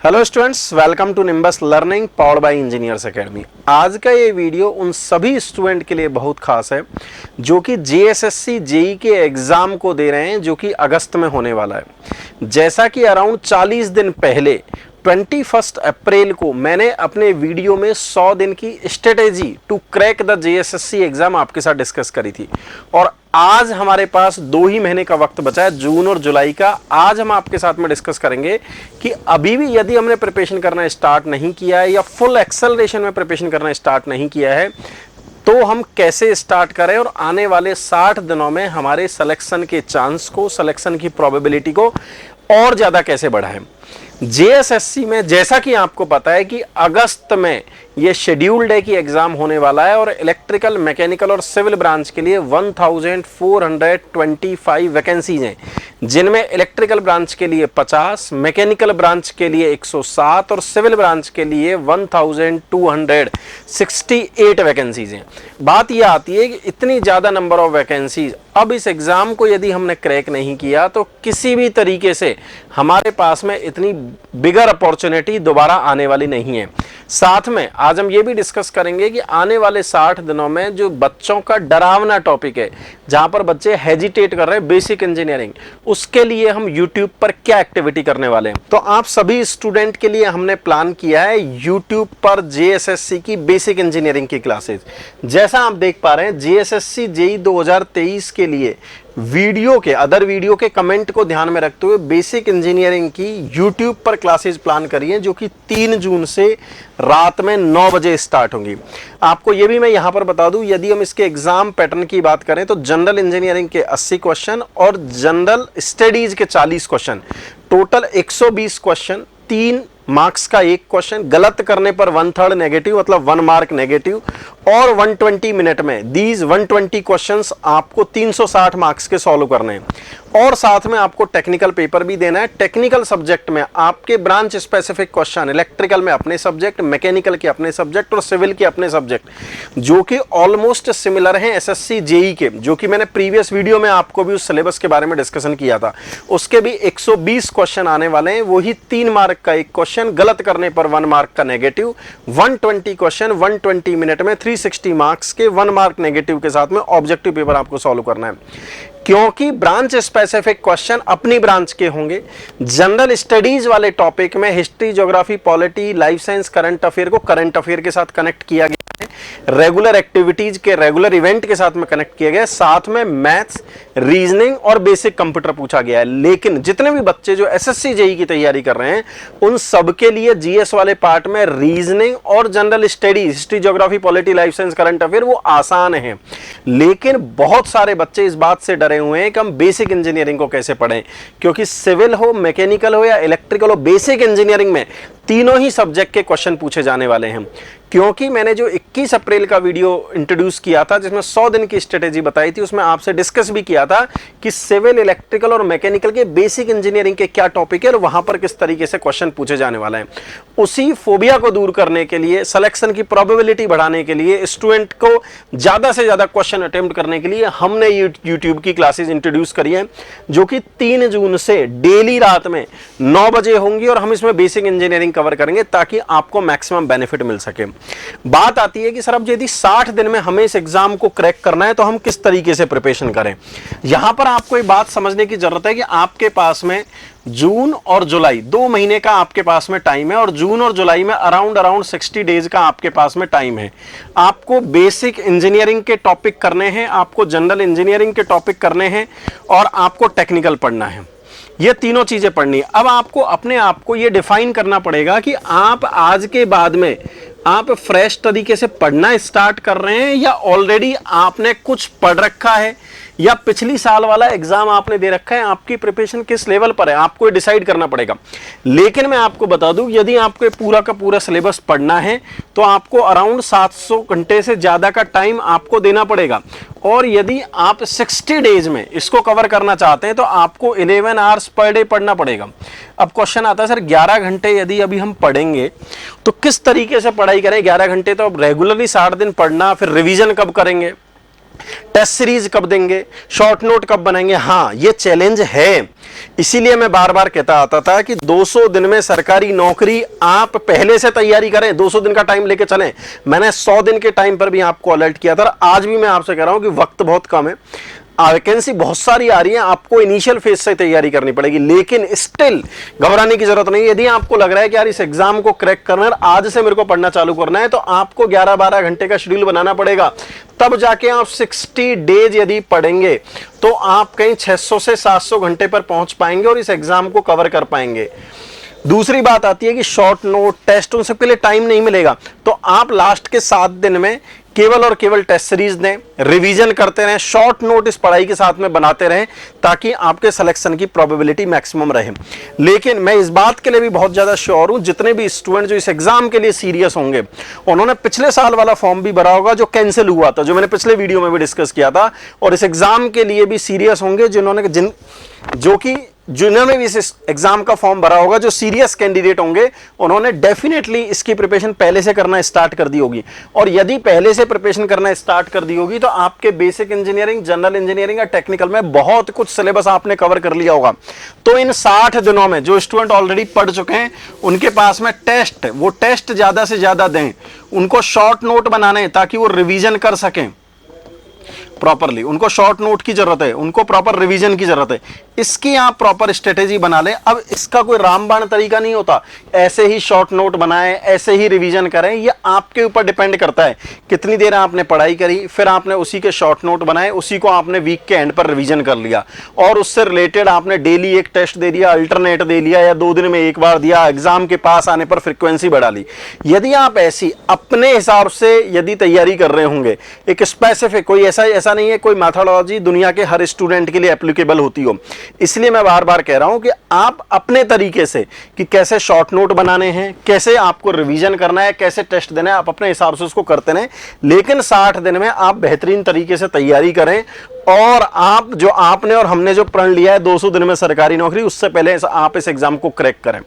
Hello students, welcome to Nimbus Learning powered by Engineers Academy. आज का ये video उन सभी स्टूडेंट के लिए बहुत खास है जो कि जेएसएससी जेई के एग्जाम को दे रहे हैं, जो कि अगस्त में होने वाला है। जैसा कि अराउंड 40 दिन पहले 21 अप्रैल को मैंने अपने वीडियो में 100 दिन की strategy to crack the JSSC exam आपके साथ डिस्कस करी थी, और आज हमारे पास 2 ही महीने का वक्त बचा है, जून और जुलाई का। आज हम आपके साथ में डिस्कस करेंगे कि अभी भी यदि हमने प्रिपरेशन करना स्टार्ट नहीं किया है या फुल एक्सेलरेशन में प्रिपरेशन करना स्टार्ट नहीं किया है तो हम कैसे स्टार्ट करें और आने वाले 60 दिनों में हमारे सिलेक्शन के चांस को, सिलेक्शन की प्रोबेबिलिटी को और ज़्यादा कैसे बढ़ाएं। जेएसएससी में जैसा कि आपको पता है कि अगस्त में ये शेड्यूल्ड है कि एग्जाम होने वाला है, और इलेक्ट्रिकल, मैकेनिकल और सिविल ब्रांच के लिए 1425 वैकेंसीज हैं, जिनमें इलेक्ट्रिकल ब्रांच के लिए 50, मैकेनिकल ब्रांच के लिए 107 और सिविल ब्रांच के लिए 1268 वैकेंसीज हैं। बात यह आती है कि इतनी ज़्यादा नंबर ऑफ वैकेंसीज, अब इस एग्ज़ाम को यदि हमने क्रैक नहीं किया तो किसी भी तरीके से हमारे पास में इतनी बिगर अपॉर्चुनिटी दोबारा आने वाली नहीं है। साथ में आज हम ये भी डिस्कस करेंगे कि आने वाले 60 दिनों में जो बच्चों का डरावना टॉपिक है, जहां पर बच्चे हेजिटेट कर रहे हैं, बेसिक इंजीनियरिंग, उसके लिए हम यूट्यूब पर क्या एक्टिविटी करने वाले हैं। तो आप सभी स्टूडेंट के लिए हमने प्लान किया है यूट्यूब पर जेएसएससी की बेसिक इंजीनियरिंग की क्लासेस। जैसा आप देख पा रहे हैं, जेएसएससी जेई 2023 के लिए वीडियो के, अदर वीडियो के कमेंट को ध्यान में रखते हुए बेसिक इंजीनियरिंग की यूट्यूब पर क्लासेस प्लान करी हैं, जो कि 3 जून से रात में 9 बजे स्टार्ट होंगी। आपको ये भी मैं यहां पर बता दूं, यदि हम इसके एग्जाम पैटर्न की बात करें तो जनरल इंजीनियरिंग के 80 क्वेश्चन और जनरल स्टडीज के 40 क्वेश्चन, टोटल 120 क्वेश्चन, 3 मार्क्स का एक क्वेश्चन, गलत करने पर 1/3 नेगेटिव, मतलब 1 मार्क नेगेटिव, और 120 मिनट में दीज 120 क्वेश्चंस आपको 360 मार्क्स के सॉल्व करने हैं। और साथ में आपको टेक्निकल पेपर भी देना है। टेक्निकल सब्जेक्ट में आपके ब्रांच स्पेसिफिक क्वेश्चन, इलेक्ट्रिकल में अपने सब्जेक्ट, मैकेनिकल के अपने सब्जेक्ट और सिविल के अपने सब्जेक्ट, जो कि ऑलमोस्ट सिमिलर हैं एसएससी जेई के, जो कि मैंने प्रीवियस वीडियो में आपको भी उस सिलेबस के बारे में डिस्कशन किया था। उसके भी 120 क्वेश्चन आने वाले हैं, वही 3 मार्क का एक क्वेश्चन, गलत करने पर 1 मार्क का नेगेटिव, 120 क्वेश्चन 120 मिनट में 360 मार्क्स के 1 मार्क नेगेटिव के साथ में ऑब्जेक्टिव पेपर आपको सॉल्व करना है। क्योंकि ब्रांच स्पेसिफिक क्वेश्चन अपनी ब्रांच के होंगे, जनरल स्टडीज वाले टॉपिक में history, geography, polity, life science, current affair को करंट अफेयर के साथ कनेक्ट किया गया है, रेगुलर एक्टिविटीज के रेगुलर इवेंट के साथ में कनेक्ट किया गया है, साथ में मैथ्स, रीजनिंग और बेसिक कंप्यूटर पूछा गया है। लेकिन जितने भी बच्चे जो एसएससी जेई की तैयारी कर रहे हैं, उन सबके लिए जीएस वाले पार्ट में रीजनिंग और general studies, history, geography, polity, life science, current affair, वो आसान है। लेकिन बहुत सारे बच्चे इस बात से डरे हुए हैं कि हम बेसिक इंजीनियरिंग को कैसे पढ़ें, क्योंकि सिविल हो, मैकेनिकल हो या इलेक्ट्रिकल हो, बेसिक इंजीनियरिंग में तीनों ही सब्जेक्ट के क्वेश्चन पूछे जाने वाले हैं। क्योंकि मैंने जो 21 अप्रैल का वीडियो इंट्रोड्यूस किया था, जिसमें 100 दिन की स्ट्रेटेजी बताई थी, उसमें आपसे डिस्कस भी किया था कि सिविल, इलेक्ट्रिकल और मैकेनिकल के बेसिक इंजीनियरिंग के क्या टॉपिक है और वहां पर किस तरीके से क्वेश्चन पूछे जाने वाले हैं। उसी फोबिया को दूर करने के लिए, सिलेक्शन की प्रोबेबिलिटी बढ़ाने के लिए, स्टूडेंट को ज्यादा से ज्यादा क्वेश्चन अटेम्प्ट करने के लिए हमने यूट्यूब की क्लासेज इंट्रोड्यूस करी है, जो कि 3 जून से डेली रात में 9 बजे होंगी, और हम इसमें बेसिक इंजीनियरिंग कवर करेंगे ताकि आपको मैक्सिमम बेनिफिट मिल सके। बात आती है कि सर अब यदि 60 दिन में हमें इस एग्जाम को क्रैक करना है तो हम किस तरीके से प्रिपरेशन करें। यहां पर आपको एक बात समझने की जरूरत है कि आपके पास में जून और जुलाई 2 महीने का आपके पास में टाइम है, और जून और जुलाई में अराउंड 60 डेज का आपके पास में टाइम है। आपको बेसिक इंजीनियरिंग के टॉपिक करने हैं, आपको जनरल इंजीनियरिंग के टॉपिक करने हैं, और आपको टेक्निकल पढ़ना है। ये तीनों चीजें पढ़नी है। अब आपको अपने आप को ये डिफाइन करना पड़ेगा कि आप आज के बाद में आप फ्रेश तरीके से पढ़ना स्टार्ट कर रहे हैं, या ऑलरेडी आपने कुछ पढ़ रखा है, या पिछली साल वाला एग्जाम आपने दे रखा है। आपकी प्रिपरेशन किस लेवल पर है आपको डिसाइड करना पड़ेगा। लेकिन मैं आपको बता दूं, यदि आपको पूरा का पूरा सिलेबस पढ़ना है तो आपको अराउंड 700 घंटे से ज्यादा का टाइम आपको देना पड़ेगा। और यदि आप 60 डेज में इसको कवर करना चाहते हैं तो आपको 11 आवर्स पर डे पढ़ना पड़ेगा। अब क्वेश्चन आता है, सर 11 घंटे यदि अभी हम पढ़ेंगे तो किस तरीके से पढ़ाई करें। 11 घंटे तो अब रेगुलरली 60 दिन पढ़ना, फिर रिवीजन कब करेंगे। टेस्ट सीरीज कब देंगे, शॉर्ट नोट कब बनाएंगे। हाँ, ये चैलेंज है, इसीलिए मैं बार बार कहता आता था कि 200 दिन में सरकारी नौकरी आप पहले से तैयारी करें, 200 दिन का टाइम लेके चलें। मैंने 100 दिन के टाइम पर भी आपको अलर्ट किया था, आज भी मैं आपसे कह रहा हूं कि वक्त बहुत कम है, वैकेंसी बहुत सारी आ रही है, आपको इनिशियल फेज से तैयारी करनी पड़ेगी, लेकिन स्टिल घबराने की जरूरत नहीं। यदि आपको लग रहा है कि यार इस एग्जाम को क्रैक करना है, आज से मेरे को पढ़ना चालू करना है, तो आपको 11-12 घंटे का शेड्यूल बनाना पड़ेगा, तब जाके आप 60 डेज यदि पढ़ेंगे तो आप कहीं 600 से 700 घंटे पर पहुंच पाएंगे और इस एग्जाम को कवर कर पाएंगे। दूसरी बात आती है कि शॉर्ट नोट, टेस्ट, उन सबके लिए टाइम नहीं मिलेगा, तो आप लास्ट के 7 दिन में केवल और केवल टेस्ट सीरीज दें, रिवीजन करते रहें, शॉर्ट नोट इस पढ़ाई के साथ में बनाते रहें, ताकि आपके सिलेक्शन की प्रोबेबिलिटी मैक्सिमम रहे। लेकिन मैं इस बात के लिए भी बहुत ज्यादा श्योर हूं, जितने भी स्टूडेंट जो इस एग्जाम के लिए सीरियस होंगे, उन्होंने पिछले साल वाला फॉर्म भी भरा होगा जो कैंसिल हुआ था, जो मैंने पिछले वीडियो में भी डिस्कस किया था, और इस एग्जाम के लिए भी सीरियस होंगे जिन्होंने भी इस एग्जाम का फॉर्म भरा होगा, जो सीरियस कैंडिडेट होंगे, उन्होंने डेफिनेटली इसकी प्रिपरेशन पहले से करना स्टार्ट कर दी होगी। और यदि पहले से प्रिपरेशन करना स्टार्ट कर दी होगी तो आपके बेसिक इंजीनियरिंग, जनरल इंजीनियरिंग या टेक्निकल में बहुत कुछ सिलेबस आपने कवर कर लिया होगा। तो इन 60 दिनों में जो स्टूडेंट ऑलरेडी पढ़ चुके हैं, उनके पास में टेस्ट, वो टेस्ट ज्यादा से ज्यादा दें, उनको शॉर्ट नोट बनाने ताकि वो रिवीजन कर सकें प्रॉपरली, उनको शॉर्ट नोट की जरूरत है, उनको प्रॉपर रिवीजन की जरूरत है। इसकी आप प्रॉपर स्ट्रेटेजी बना लें। अब इसका कोई रामबाण तरीका नहीं होता, ऐसे ही शॉर्ट नोट बनाएं, ऐसे ही रिवीजन करें, ये आपके ऊपर डिपेंड करता है कितनी देर आपने पढ़ाई करी, फिर आपने उसी के शॉर्ट नोट बनाए, उसी को आपने वीक के एंड पर रिवीजन कर लिया, और उससे रिलेटेड आपने डेली एक टेस्ट दे दिया, अल्टरनेट दे लिया, या 2 दिन में एक बार दिया, एग्जाम के पास आने पर फ्रिक्वेंसी बढ़ा ली। यदि आप ऐसी अपने हिसाब से यदि तैयारी कर रहे होंगे, एक स्पेसिफिक कोई ऐसा नहीं है कोई मैथोडोलॉजी दुनिया के हर स्टूडेंट के लिए एप्लीकेबल होती हो, इसलिए मैं बार बार कह रहा हूं कि आप अपने तरीके से कि कैसे शॉर्ट नोट बनाने हैं, कैसे आपको रिवीजन करना है, कैसे टेस्ट देना है, आप अपने हिसाब से उसको करते रहें, लेकिन 60 दिन में आप बेहतरीन तरीके से तैयारी करें। और आप जो आपने और हमने जो प्रण लिया है 200 दिन में सरकारी नौकरी, उससे पहले आप इस एग्जाम को क्रैक करें।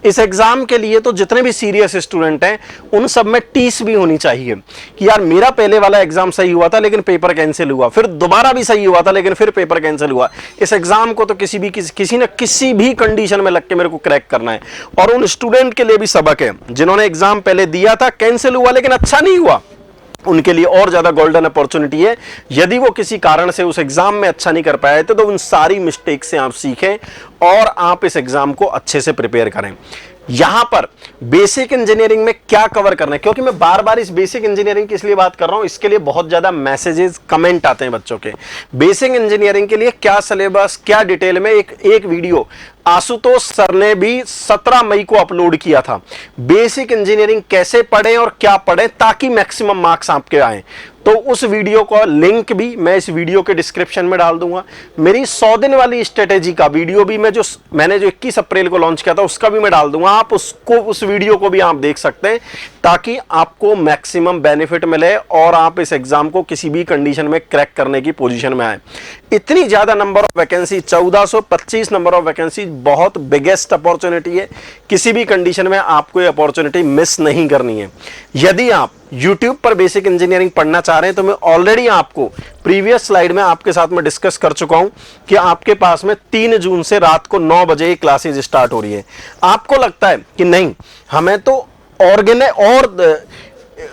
इस एग्जाम के लिए तो जितने भी सीरियस स्टूडेंट हैं, उन सब में टीस भी होनी चाहिए कि यार मेरा पहले वाला एग्जाम सही हुआ था लेकिन पेपर कैंसिल हुआ, फिर दोबारा भी सही हुआ था लेकिन फिर पेपर कैंसिल हुआ। इस एग्जाम को तो किसी न किसी भी कंडीशन में लग के मेरे को क्रैक करना है। और उन स्टूडेंट के लिए भी सबक है जिन्होंने एग्जाम पहले दिया था, कैंसिल हुआ लेकिन अच्छा नहीं हुआ, उनके लिए और ज्यादा गोल्डन अपॉर्चुनिटी है। यदि वो किसी कारण से उस एग्जाम में अच्छा नहीं कर पाए थे, तो उन सारी मिस्टेक से आप सीखें और आप इस एग्जाम को अच्छे से प्रिपेयर करें। यहां पर बेसिक इंजीनियरिंग में क्या कवर करना है, क्योंकि मैं बार बार इस बेसिक इंजीनियरिंग की इसलिए बात कर रहा हूं, इसके लिए बहुत ज्यादा मैसेजेस, कमेंट आते हैं बच्चों के। बेसिक इंजीनियरिंग के लिए क्या सिलेबस, क्या डिटेल में, एक वीडियो आशुतोष सर ने भी 17 मई को अपलोड किया था। बेसिक इंजीनियरिंग कैसे पढ़ें और क्या पढ़ें ताकि मैक्सिमम मार्क्स आपके आए, तो उस वीडियो का लिंक भी मैं इस वीडियो के डिस्क्रिप्शन में डाल दूंगा। मेरी 100 दिन वाली स्ट्रेटेजी का वीडियो भी मैंने जो 21 अप्रैल को लॉन्च किया था, उसका भी मैं डाल दूंगा। आप उस वीडियो को भी आप देख सकते हैं, ताकि आपको मैक्सिमम बेनिफिट मिले और आप इस एग्जाम को किसी भी कंडीशन में क्रैक करने की पोजीशन में आए। इतनी ज्यादा number of vacancy, 1425 number of vacancy, बहुत बिगेस्ट अपॉर्चुनिटी है। किसी भी कंडीशन में आपको ये अपॉर्चुनिटी मिस नहीं करनी है। यदि आप YouTube पर बेसिक इंजीनियरिंग पढ़ना चाह रहे हैं, तो मैं ऑलरेडी आपको प्रीवियस स्लाइड में आपके साथ में डिस्कस कर चुका हूं कि आपके पास में 3 जून से रात को 9 बजे क्लासेज स्टार्ट हो रही है। आपको लगता है कि नहीं, हमें तो और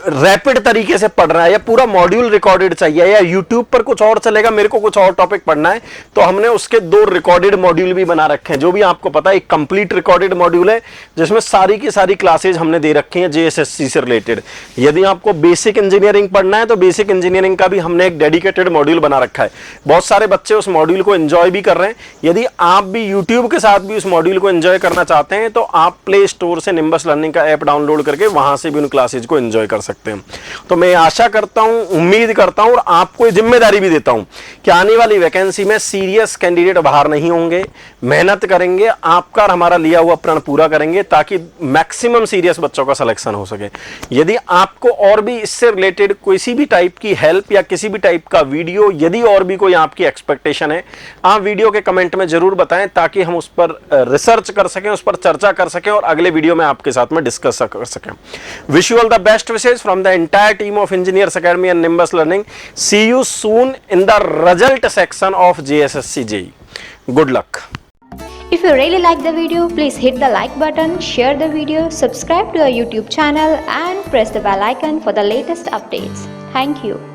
रैपिड तरीके से पढ़ना है, या पूरा मॉड्यूल रिकॉर्डेड चाहिए, या YouTube पर कुछ और चलेगा, मेरे को कुछ और टॉपिक पढ़ना है, तो हमने उसके 2 रिकॉर्डेड मॉड्यूल भी बना रखे हैं। जो भी आपको पता है, एक कंप्लीट रिकॉर्डेड मॉड्यूल है जिसमें सारी की सारी क्लासेज हमने दे रखी हैं JSSC से रिलेटेड। यदि आपको बेसिक इंजीनियरिंग पढ़ना है, तो बेसिक इंजीनियरिंग का भी हमने एक डेडिकेटेड मॉड्यूल बना रखा है। बहुत सारे बच्चे उस मॉड्यूल को एंजॉय भी कर रहे हैं। यदि आप भी YouTube के साथ भी उस मॉड्यूल को एंजॉय करना चाहते हैं, तो आप प्ले स्टोर से निम्बस लर्निंग का ऐप डाउनलोड करके वहां से भी उन क्लासेज को एंजॉय कर सकते हैं। तो मैं आशा करता हूं, उम्मीद करता हूं और आपको जिम्मेदारी भी देता हूं कि आने वाली वैकेंसी में सीरियस कैंडिडेट बाहर नहीं होंगे, मेहनत करेंगे, आपका और हमारा लिया हुआ प्रण पूरा करेंगे, ताकि मैक्सिमम सीरियस बच्चों का सिलेक्शन हो सके। यदि आपको और भी इससे रिलेटेड किसी भी टाइप की हेल्प या किसी भी टाइप का वीडियो, यदि और भी कोई आपकी एक्सपेक्टेशन है, आप वीडियो के कमेंट में जरूर बताएं, ताकि हम उस पर रिसर्च कर सकें, उस पर चर्चा कर सकें और अगले वीडियो में आपके साथ में डिस्कस कर सकें। Wish you all the best. wishes from the entire team of Engineers Academy and Nimbus Learning. See you soon in the result section of JSSC JEE. Good luck. If you really like the video, please hit the like button, share the video, subscribe to our YouTube channel and press the bell icon for the latest updates. Thank you.